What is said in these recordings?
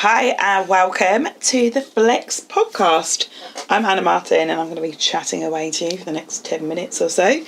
Hi and welcome to the Flex podcast. I'm Hannah Martin and I'm going to be chatting away to you for the next 10 minutes or so.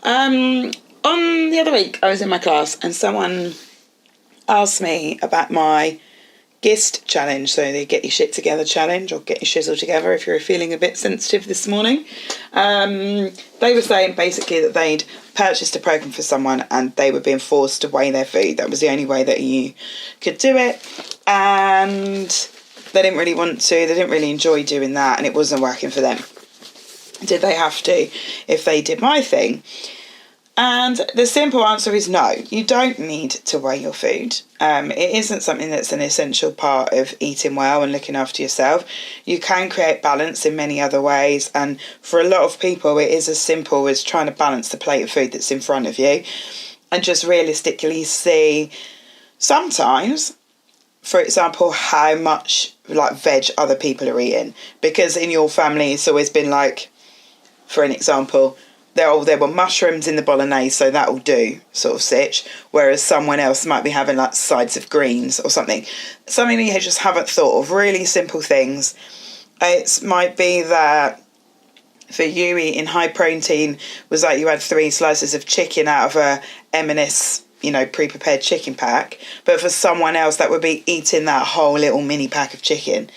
On the other week I was in my class and someone asked me about my GIST challenge, so the Get Your Shit Together challenge, or Get Your Shizzle Together if you're feeling a bit sensitive this morning. They were saying basically that they'd purchased a program for someone and they were being forced to weigh their food. That was the only way that you could do it, and they didn't really want to, they didn't really enjoy doing that, and it wasn't working for them. Did they have to if they did my thing? And the simple answer is no, you don't need to weigh your food. It isn't something that's an essential part of eating well and looking after yourself. You can create balance in many other ways, and for a lot of people it is as simple as trying to balance the plate of food that's in front of you and just realistically see sometimes, for example, how much veg other people are eating. Because in your family it's always been like, for an example, there were mushrooms in the bolognese, so that'll do, sort of sitch. Whereas someone else might be having sides of greens or something. Something you just haven't thought of, really simple things. It might be that for you eating high protein was like you had 3 slices of chicken out of a M&S, pre-prepared chicken pack. But for someone else that would be eating that whole little mini pack of chicken.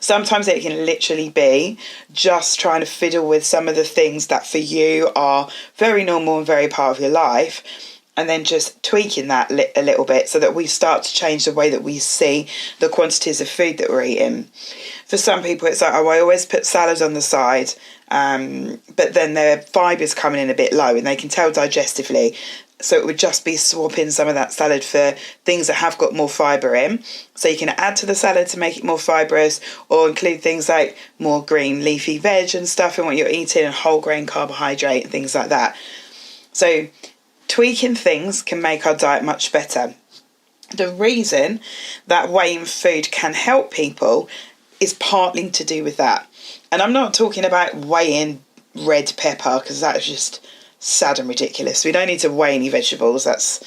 Sometimes it can literally be just trying to fiddle with some of the things that for you are very normal and very part of your life, and then just tweaking that a little bit so that we start to change the way that we see the quantities of food that we're eating. For some people it's like, I always put salad on the side, but then their fiber's coming in a bit low and they can tell digestively. So it would just be swapping some of that salad for things that have got more fibre in. So you can add to the salad to make it more fibrous, or include things like more green leafy veg and stuff in what you're eating, and whole grain carbohydrate and things like that. So tweaking things can make our diet much better. The reason that weighing food can help people is partly to do with that. And I'm not talking about weighing red pepper, because that's just sad and ridiculous. We don't need to weigh any vegetables. That's,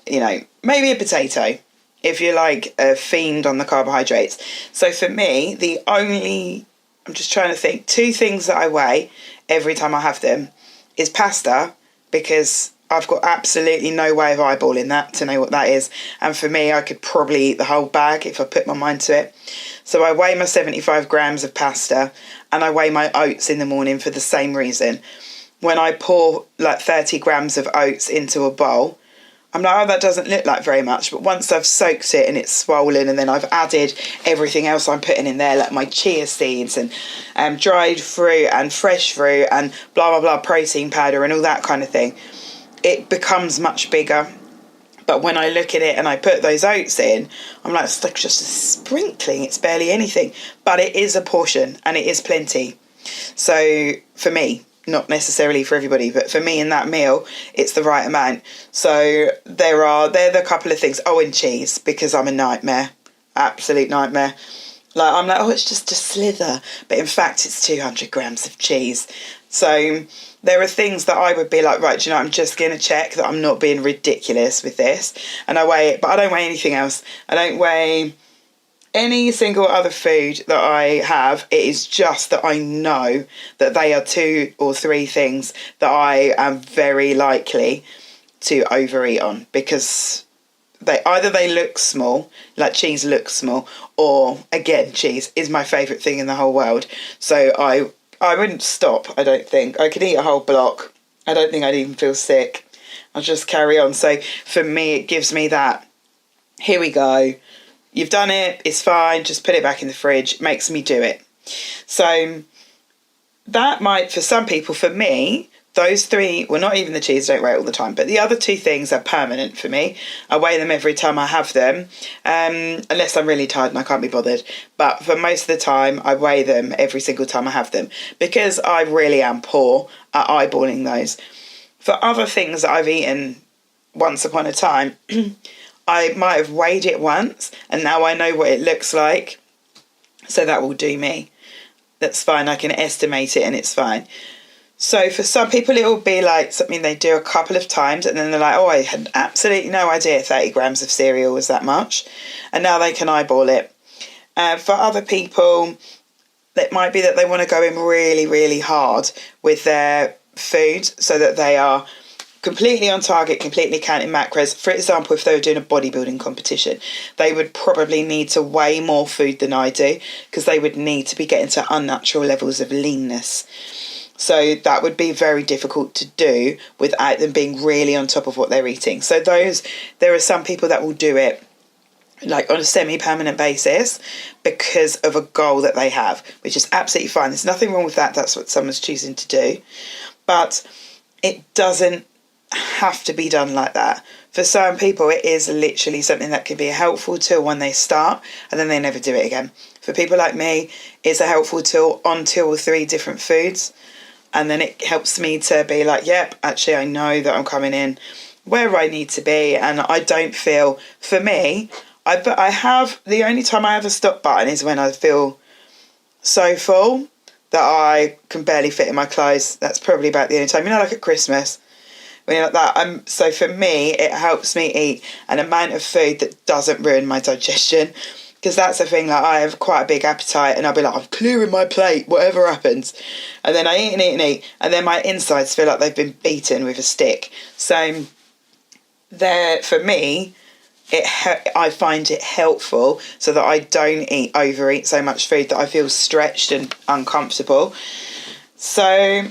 maybe a potato if you're like a fiend on the carbohydrates. So for me, I'm just trying to think, 2 things that I weigh every time I have them is pasta, because I've got absolutely no way of eyeballing that to know what that is. And for me, I could probably eat the whole bag if I put my mind to it. So I weigh my 75 grams of pasta, and I weigh my oats in the morning for the same reason. When I pour 30 grams of oats into a bowl, I'm like, that doesn't look like very much. But once I've soaked it and it's swollen, and then I've added everything else I'm putting in there, like my chia seeds and dried fruit and fresh fruit and blah, blah, blah, protein powder and all that kind of thing, it becomes much bigger. But when I look at it and I put those oats in, I'm like, it's like just a sprinkling. It's barely anything. But it is a portion and it is plenty. So for me, not necessarily for everybody, but for me in that meal, it's the right amount. So they're the couple of things. Oh, and cheese, because I'm a nightmare, absolute nightmare. I'm like, it's just a slither, but in fact it's 200 grams of cheese. So there are things that I would be like, right, I'm just going to check that I'm not being ridiculous with this, and I weigh it, but I don't weigh anything else. I don't weigh any single other food that I have. It is just that I know that they are 2 or 3 things that I am very likely to overeat on, because they look small, like cheese looks small, or again, cheese is my favourite thing in the whole world. So I wouldn't stop, I don't think. I could eat a whole block. I don't think I'd even feel sick. I'll just carry on. So for me, it gives me that, here we go. You've done it, it's fine, just put it back in the fridge. It makes me do it. So that might, for some people, for me, those 3, well, not even the cheese, I don't weigh it all the time, but the other 2 things are permanent for me. I weigh them every time I have them, unless I'm really tired and I can't be bothered. But for most of the time, I weigh them every single time I have them, because I really am poor at eyeballing those. For other things that I've eaten once upon a time, I might have weighed it once and now I know what it looks like. So that will do me. That's fine. I can estimate it and it's fine. So for some people, it will be like something they do a couple of times and then they're like, I had absolutely no idea 30 grams of cereal was that much. And now they can eyeball it. For other people, it might be that they want to go in really, really hard with their food so that they are completely on target, completely counting macros. For example, if they were doing a bodybuilding competition, they would probably need to weigh more food than I do, because they would need to be getting to unnatural levels of leanness. So that would be very difficult to do without them being really on top of what they're eating. So there are some people that will do it like on a semi-permanent basis because of a goal that they have, which is absolutely fine. There's nothing wrong with that. That's what someone's choosing to do. But it doesn't have to be done like that. For some people, it is literally something that can be a helpful tool when they start, and then they never do it again. For people like me, it's a helpful tool on 2 or 3 different foods, and then it helps me to be like, yep, actually I know that I'm coming in where I need to be, and I don't feel, for me, I have, the only time I have a stop button is when I feel so full that I can barely fit in my clothes. That's probably about the only time, like at Christmas, when you're like that. So for me, it helps me eat an amount of food that doesn't ruin my digestion, because that's the thing, like I have quite a big appetite, and I'll be like, I'm clearing my plate, whatever happens, and then I eat and eat and eat, and then my insides feel like they've been beaten with a stick. So for me, I find it helpful so that I don't overeat so much food that I feel stretched and uncomfortable. So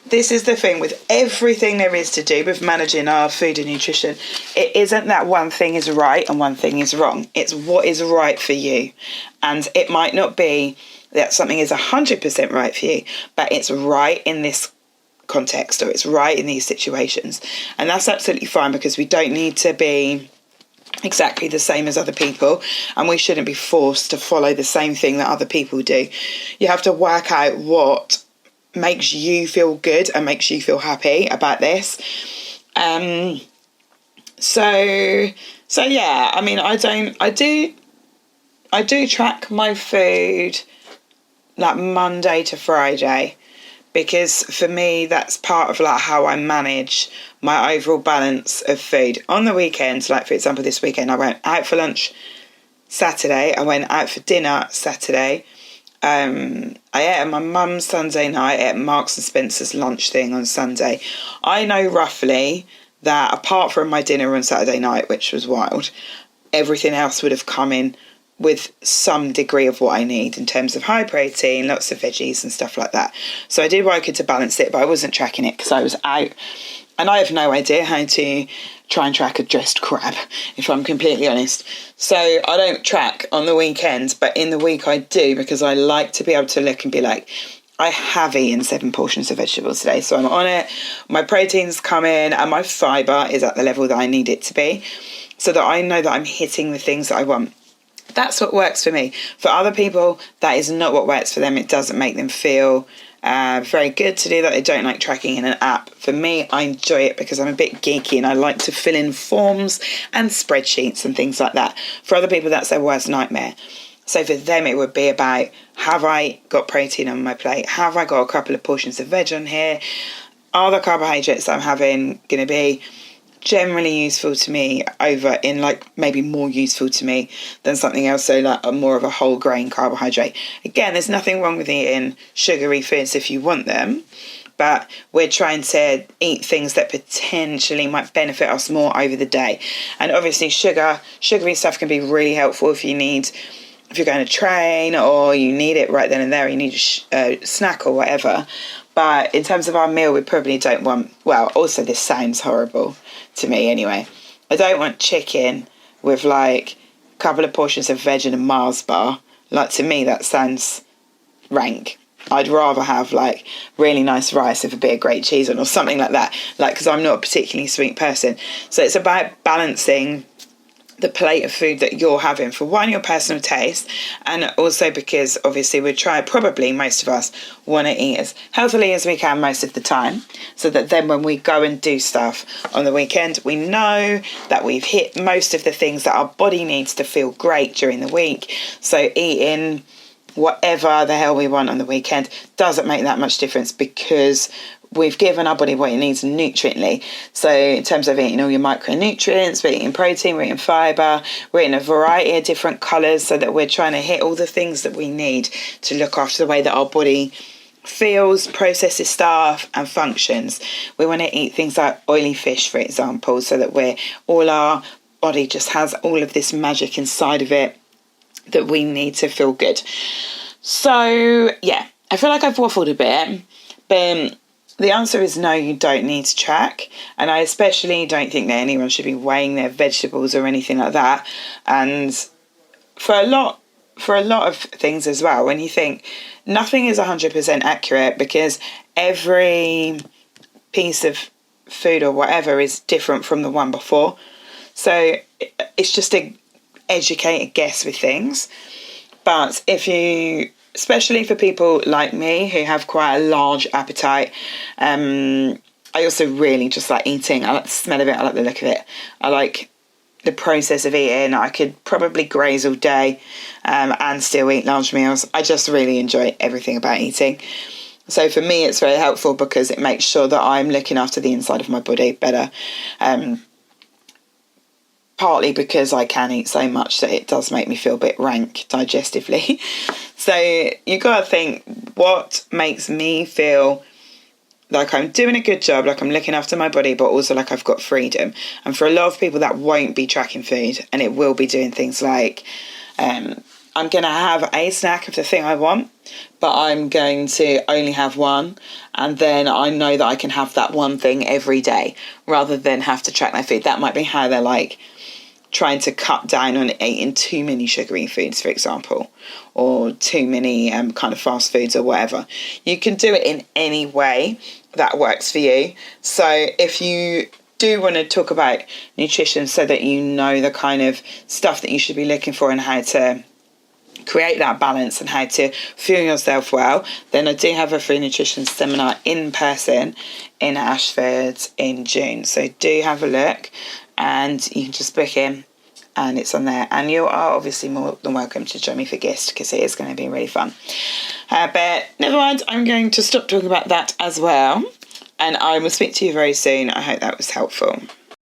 this is the thing with everything there is to do with managing our food and nutrition. It isn't that one thing is right and one thing is wrong. It's what is right for you. And it might not be that something is 100% right for you, but it's right in this context, or it's right in these situations. And that's absolutely fine, because we don't need to be exactly the same as other people, and we shouldn't be forced to follow the same thing that other people do. You have to work out what makes you feel good and makes you feel happy about this. So yeah, I mean, I do track my food like Monday to Friday, because for me that's part of like how I manage my overall balance of food. On the weekends, like for example this weekend, I went out for lunch Saturday, I went out for dinner Saturday, I ate at my mum's Sunday night, at Marks and Spencer's lunch thing on Sunday. I know roughly that apart from my dinner on Saturday night, which was wild, everything else would have come in with some degree of what I need in terms of high protein, lots of veggies and stuff like that. So I did work to balance it, but I wasn't tracking it because I was out, and I have no idea how to try and track a dressed crab, if I'm completely honest. So I don't track on the weekends, but in the week I do, because I like to be able to look and be like, I have eaten 7 portions of vegetables today, so I'm on it, my protein's come in, and my fibre is at the level that I need it to be, so that I know that I'm hitting the things that I want. That's what works for me. For other people, that is not what works for them. It doesn't make them feel very good to do that. They don't like tracking in an app. For me, I enjoy it because I'm a bit geeky and I like to fill in forms and spreadsheets and things like that. For other people, that's their worst nightmare. So for them, it would be about, have I got protein on my plate? Have I got a couple of portions of veg on here? Are the carbohydrates that I'm having going to be generally useful to me over in like maybe more useful to me than something else, so like a more of a whole grain carbohydrate. Again, there's nothing wrong with eating sugary foods if you want them, but we're trying to eat things that potentially might benefit us more over the day. And obviously sugary stuff can be really helpful if you're going to train, or you need it right then and there, you need a snack or whatever. But in terms of our meal, we probably don't want, well, also this sounds horrible to me anyway, I don't want chicken with like a couple of portions of veg and a Mars bar. Like, to me that sounds rank. I'd rather have like really nice rice with a bit of great cheese on, or something like that, like, because I'm not a particularly sweet person. So it's about balancing the plate of food that you're having for, one, your personal taste, and also because obviously probably most of us want to eat as healthily as we can most of the time, so that then when we go and do stuff on the weekend, we know that we've hit most of the things that our body needs to feel great during the week. So eating whatever the hell we want on the weekend doesn't make that much difference, because we've given our body what it needs nutriently. So in terms of eating all your micronutrients, we're eating protein, we're eating fibre, we're eating a variety of different colours, so that we're trying to hit all the things that we need to look after the way that our body feels, processes stuff and functions. We want to eat things like oily fish, for example, so that all our body just has all of this magic inside of it that we need to feel good. So yeah, I feel like I've waffled a bit, but the answer is no, you don't need to track. And I especially don't think that anyone should be weighing their vegetables or anything like that. And for a lot of things as well, when you think nothing is 100% accurate, because every piece of food or whatever is different from the one before. So it's just an educated guess with things. But especially for people like me who have quite a large appetite, I also really just like eating. I like the smell of it, I like the look of it, I like the process of eating. I could probably graze all day and still eat large meals. I just really enjoy everything about eating. So for me, it's very helpful because it makes sure that I'm looking after the inside of my body better. Partly because I can eat so much that it does make me feel a bit rank digestively. So you got to think, what makes me feel like I'm doing a good job, like I'm looking after my body, but also like I've got freedom. And for a lot of people, that won't be tracking food, and it will be doing things like, I'm going to have a snack of the thing I want, but I'm going to only have one, and then I know that I can have that one thing every day rather than have to track my food. That might be how they're like trying to cut down on eating too many sugary foods, for example, or too many kind of fast foods or whatever. You can do it in any way that works for you. So if you do want to talk about nutrition so that you know the kind of stuff that you should be looking for and how to create that balance and how to fuel yourself well, then I do have a free nutrition seminar in person in Ashford in June. So do have a look, and you can just book in, and it's on there. And you are obviously more than welcome to join me for guests, because it is going to be really fun. But never mind, I'm going to stop talking about that as well, and I will speak to you very soon. I hope that was helpful.